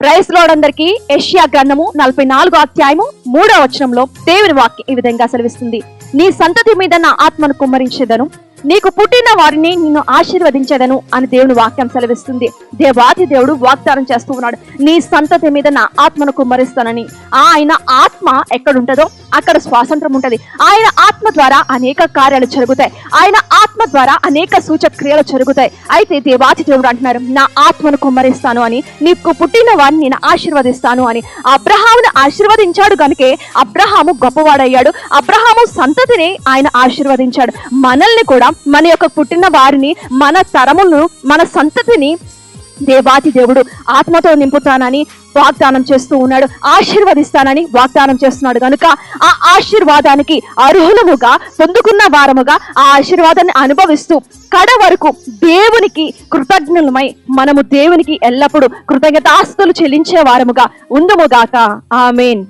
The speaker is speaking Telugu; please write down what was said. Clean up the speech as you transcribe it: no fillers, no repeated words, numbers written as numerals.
ప్రైజ్ లార్డ్ అందరికీ. యెషయా గ్రంథము 44వ అధ్యాయము 3వ వచనంలో దేవుని వాక్యం ఈ విధంగా సెలవిస్తుంది. నీ సంతతి మీద నా ఆత్మను కుమ్మరించెదను, నీకు పుట్టిన వారిని నిన్ను ఆశీర్వదించెదను అని దేవుని వాక్యం సెలవిస్తుంది. దేవాది దేవుడు వాగ్దానం చేస్తూ ఉన్నాడు, నీ సంతతి మీద నా ఆత్మను కుమ్మరిస్తానని. ఆయన ఆత్మ ఎక్కడుంటదో అక్కడ స్వాతంత్రం ఉంటది. ఆయన ఆత్మ ద్వారా అనేక కార్యాలు జరుగుతాయి. ఆయన ఆత్మ ద్వారా అనేక సూచక క్రియలు జరుగుతాయి. అయితే దేవాది దేవుడు అంటున్నారు, నా ఆత్మను కుమ్మరిస్తాను అని, నీకు పుట్టిన వారిని నేను ఆశీర్వదిస్తాను అని. అబ్రహామును ఆశీర్వదించాడు కనుకే అబ్రహాము గొప్పవాడయ్యాడు. అబ్రహాము సంతతిని ఆయన ఆశీర్వదించాడు. మనల్ని కూడా, మన యొక్క పుట్టిన వారిని, మన తరములను, మన సంతతిని దేవాది దేవుడు ఆత్మతో నింపుతానని వాగ్దానం చేస్తూ ఉన్నాడు. ఆశీర్వదిస్తానని వాగ్దానం చేస్తున్నాడు. కనుక ఆ ఆశీర్వాదానికి అర్హులముగా, పొందుకున్న వారముగా ఆ ఆశీర్వాదాన్ని అనుభవిస్తూ కడ వరకు దేవునికి కృతజ్ఞులమై మనము దేవునికి ఎల్లప్పుడూ కృతజ్ఞతాస్తులు చెల్లించే వారముగా ఉందుముగాక. ఆమేన్.